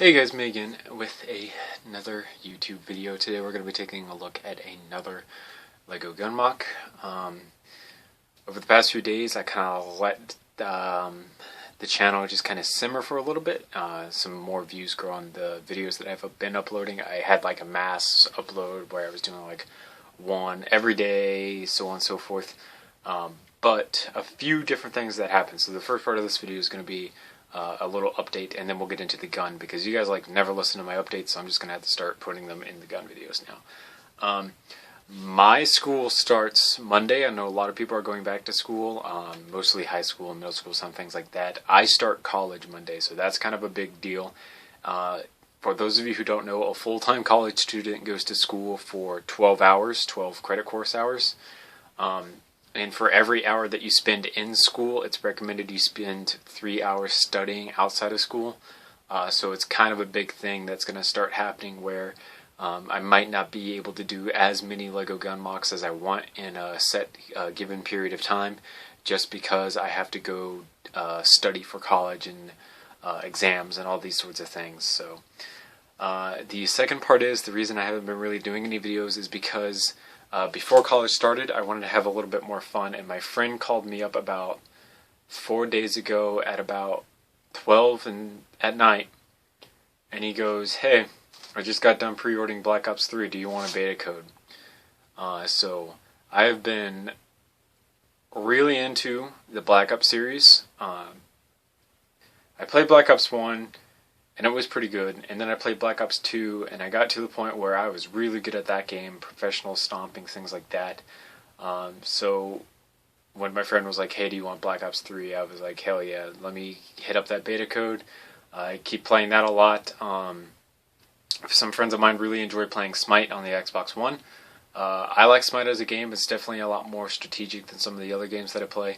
Hey guys, me again with another YouTube video. Today we're going to be taking a look at another LEGO gun MOC. Over the past few days I kind of let the channel just kind of simmer for a little bit. Some more views grow on the videos that I've been uploading. I had like a mass upload where I was doing like one every day, so on and so forth. But a few different things that happened. So the first part of this video is going to be a little update, and then we'll get into the gun, because you guys like never listen to my updates, so I'm just gonna have to start putting them in the gun videos now. My school starts Monday. I know a lot of people are going back to school, mostly high school and middle school, some things like that. I start college Monday, so that's kind of a big deal. For those of you who don't know, a full-time college student goes to school for 12 hours, 12 credit course hours. And for every hour that you spend in school, it's recommended you spend 3 hours studying outside of school. So it's kind of a big thing that's going to start happening where I might not be able to do as many LEGO gun MOCs as I want in a set given period of time, just because I have to go study for college and exams and all these sorts of things. So the second part is, the reason I haven't been really doing any videos is because before college started, I wanted to have a little bit more fun, and my friend called me up about 4 days ago at about 12 at night, and he goes, "Hey, I just got done pre-ordering Black Ops 3, do you want a beta code?" So I have been really into the Black Ops series. I played Black Ops 1, and it was pretty good, and then I played Black Ops 2, and I got to the point where I was really good at that game, professional stomping, things like that. So when my friend was like, "Hey, do you want Black Ops 3? I was like, "Hell yeah, let me hit up that beta code." I keep playing that a lot. Some friends of mine really enjoy playing Smite on the Xbox One. I like Smite as a game. It's definitely a lot more strategic than some of the other games that I play.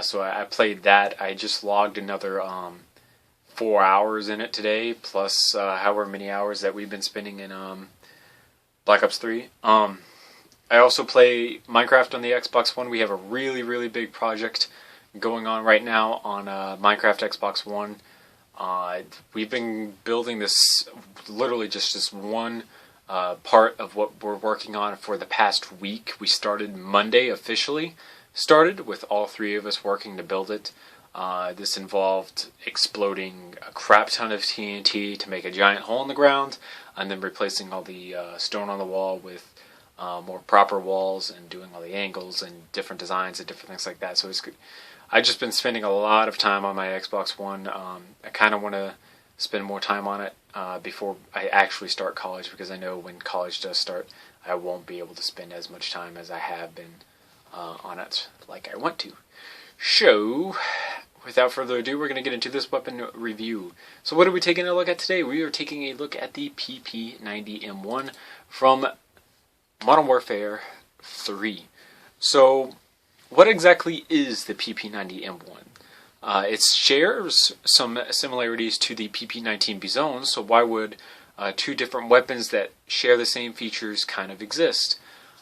So I played that. I just logged another 4 hours in it today, plus however many hours that we've been spending in Black Ops 3. I also play Minecraft on the Xbox One. We have a really big project going on right now on Minecraft Xbox One. We've been building this, literally just this one part of what we're working on for the past week. We started Monday, officially started, with all three of us working to build it. This involved exploding a crap ton of TNT to make a giant hole in the ground, and then replacing all the stone on the wall with more proper walls, and doing all the angles and different designs and different things like that. So I've just been spending a lot of time on my Xbox One. I kind of want to spend more time on it before I actually start college, because I know when college does start, I won't be able to spend as much time as I have been on it like I want to. So, without further ado, we're going to get into this weapon review. So what are we taking a look at today? We are taking a look at the PP90M1 from Modern Warfare 3. So, what exactly is the PP90M1? It shares some similarities to the PP19 Bizone, so why would two different weapons that share the same features kind of exist?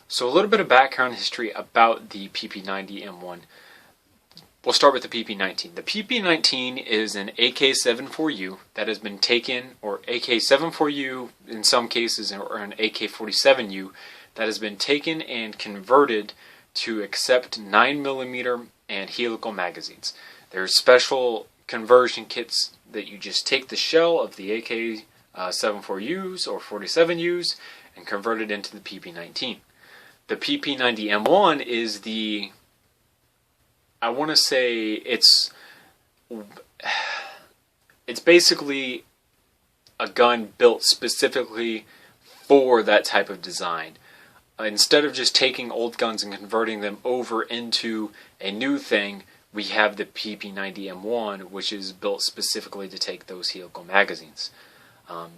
So a little bit of background history about the PP90M1. We'll start with the PP19. The PP19 is an AK-74U that has been taken, or AK-74U in some cases, or an AK-47U that has been taken and converted to accept 9mm and helical magazines. There's special conversion kits that you just take the shell of the AK-74Us or 47Us and convert it into the PP19. The PP90M1 is the, I want to say it's basically a gun built specifically for that type of design. Instead of just taking old guns and converting them over into a new thing, we have the PP90M1, which is built specifically to take those helical magazines.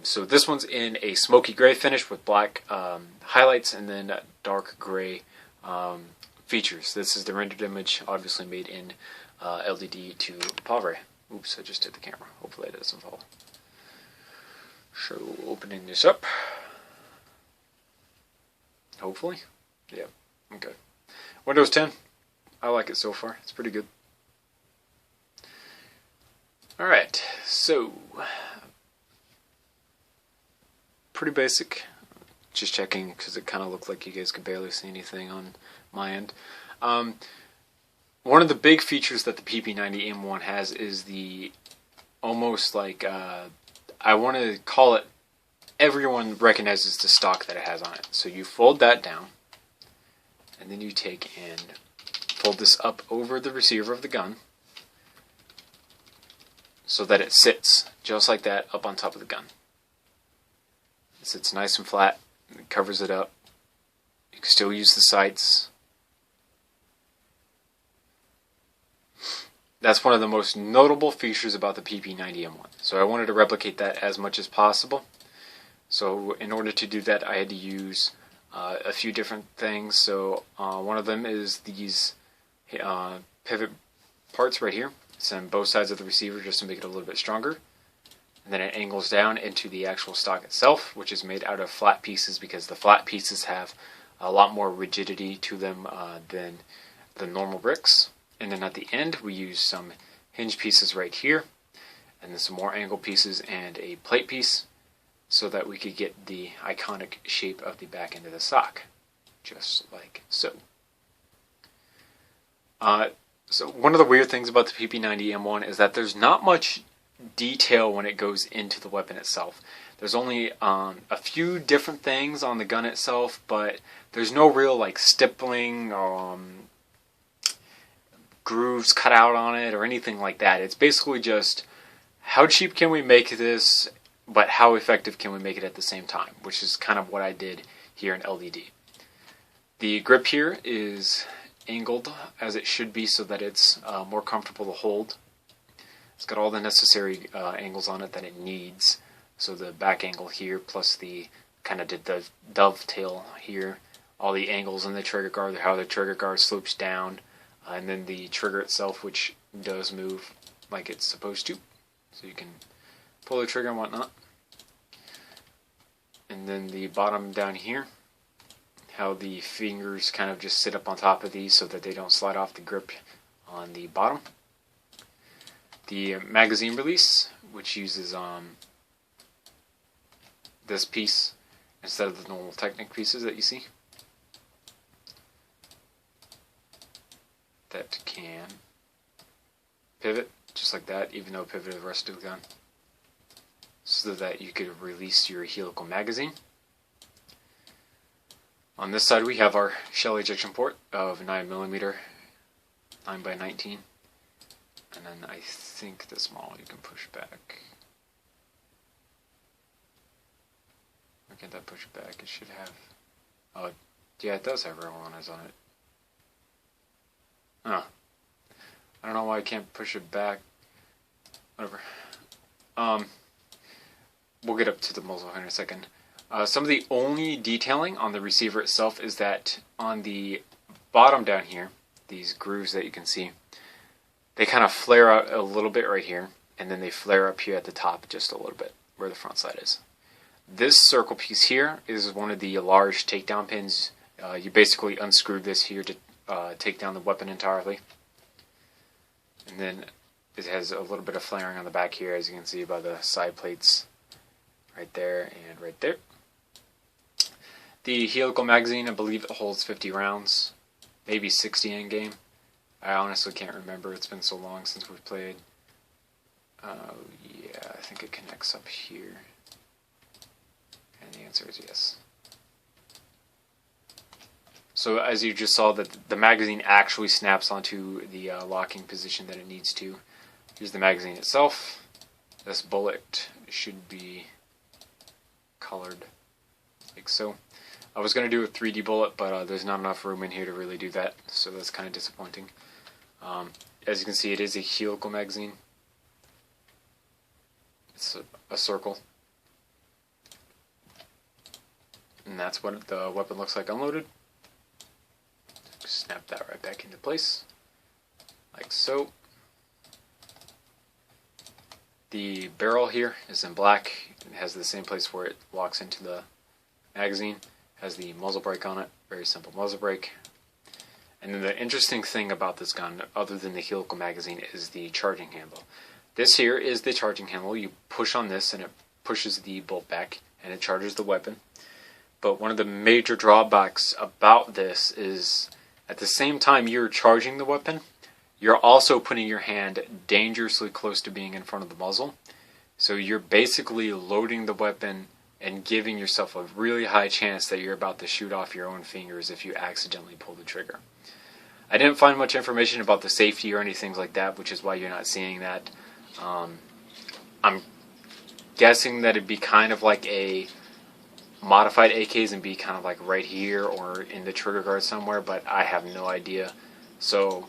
So this one's in a smoky gray finish with black highlights, and then dark gray features. This is the rendered image, obviously made in LDD to Pavre. Oops, I just hit the camera. Hopefully it doesn't fall. So opening this up. Hopefully. Yeah, okay. Windows 10. I like it so far. It's pretty good. Alright, so pretty basic. Just checking because it kind of looked like you guys could barely see anything on my end. One of the big features that the PP90M1 has is the almost like, I want to call it, everyone recognizes the stock that it has on it. So you fold that down, and then you take and fold this up over the receiver of the gun so that it sits just like that up on top of the gun. It sits nice and flat, it covers it up. You can still use the sights. That's one of the most notable features about the PP90M1. So I wanted to replicate that as much as possible. So in order to do that, I had to use a few different things. So one of them is these pivot parts right here. It's on both sides of the receiver just to make it a little bit stronger. And then it angles down into the actual stock itself, which is made out of flat pieces because the flat pieces have a lot more rigidity to them than the normal bricks. And then at the end, we use some hinge pieces right here, and then some more angle pieces and a plate piece, so that we could get the iconic shape of the back end of the stock, just like so. So one of the weird things about the PP90M1 is that there's not much detail when it goes into the weapon itself. There's only a few different things on the gun itself, but there's no real like stippling, grooves cut out on it or anything like that. It's basically just how cheap can we make this, but how effective can we make it at the same time, which is kind of what I did here in LDD. The grip here is angled as it should be so that it's more comfortable to hold. It's got all the necessary angles on it that it needs. So the back angle here plus the kind of the dovetail here, all the angles in the trigger guard, how the trigger guard slopes down, and then the trigger itself, which does move like it's supposed to. So you can pull the trigger and whatnot. And then the bottom down here, how the fingers kind of just sit up on top of these so that they don't slide off the grip on the bottom. The magazine release, which uses this piece instead of the normal Technic pieces that you see. That can pivot just like that, even though it pivoted the rest of the gun, so that you could release your helical magazine. On this side we have our shell ejection port of 9mm, 9x19, and then I think this model you can push back. Why can't that push back? It should have, oh yeah, it does have Revlon on it. Huh. I don't know why I can't push it back. Whatever. We'll get up to the muzzle here in a second. Some of the only detailing on the receiver itself is that on the bottom down here, these grooves that you can see, they kind of flare out a little bit right here, and then they flare up here at the top just a little bit, where the front side is. This circle piece here is one of the large takedown pins. You basically unscrew this here to take down the weapon entirely. And then it has a little bit of flaring on the back here, as you can see by the side plates right there and right there. The helical magazine, I believe it holds 50 rounds, maybe 60 in game. I honestly can't remember, it's been so long since we've played. Yeah, I think it connects up here. And the answer is yes. So as you just saw, that the magazine actually snaps onto the locking position that it needs to. Here's the magazine itself. This bullet should be colored like so. I was going to do a 3D bullet, but there's not enough room in here to really do that, so that's kind of disappointing. As you can see, it is a helical magazine. It's a circle. And that's what the weapon looks like unloaded. Snap that right back into place, like so. The barrel here is in black. It has the same place where it locks into the magazine. Has the muzzle brake on it, very simple muzzle brake. And then the interesting thing about this gun, other than the helical magazine, is the charging handle. This here is the charging handle. You push on this and it pushes the bolt back, and it charges the weapon. But one of the major drawbacks about this is at the same time you're charging the weapon, you're also putting your hand dangerously close to being in front of the muzzle. So you're basically loading the weapon and giving yourself a really high chance that you're about to shoot off your own fingers if you accidentally pull the trigger. I didn't find much information about the safety or anything like that, which is why you're not seeing that. I'm guessing that it'd be kind of like a modified AKs and be kind of like right here or in the trigger guard somewhere, but I have no idea. So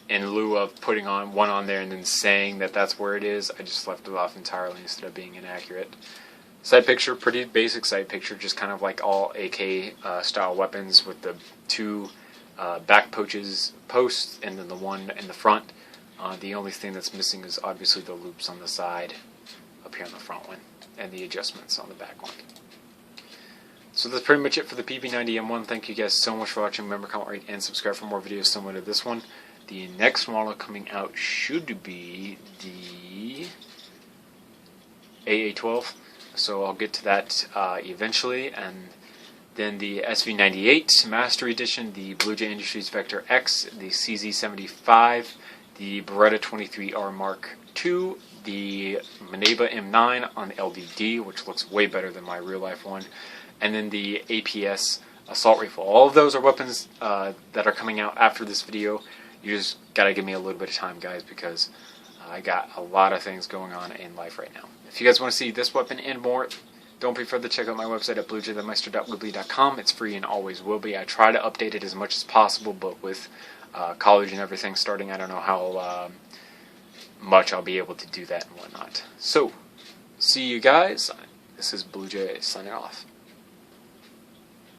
in lieu of putting one on there and then saying that that's where it is, I just left it off entirely instead of being inaccurate. Sight picture, pretty basic sight picture, just kind of like all AK style weapons with the two back posts and then the one in the front. The only thing that's missing is obviously the loops on the side up here on the front one and the adjustments on the back one. So that's pretty much it for the PP90M1. Thank you guys so much for watching. Remember, comment, rate, and subscribe for more videos similar to this one. The next model coming out should be the AA12. So I'll get to that eventually. And then the SV98 Master Edition, the Blue Jay Industries Vector X, the CZ75, the Beretta 23R Mark II, the MrNingaWarrior on LDD, which looks way better than my real life one, and then the APS assault rifle. All of those are weapons that are coming out after this video. You just gotta give me a little bit of time, guys, because I got a lot of things going on in life right now. If you guys want to see this weapon and more, don't be afraid to check out my website at bluejaythemeister.weebly.com. It's free and always will be. I try to update it as much as possible, but with college and everything starting, I don't know how much I'll be able to do that and whatnot. So, see you guys. This is Blue Jay signing off.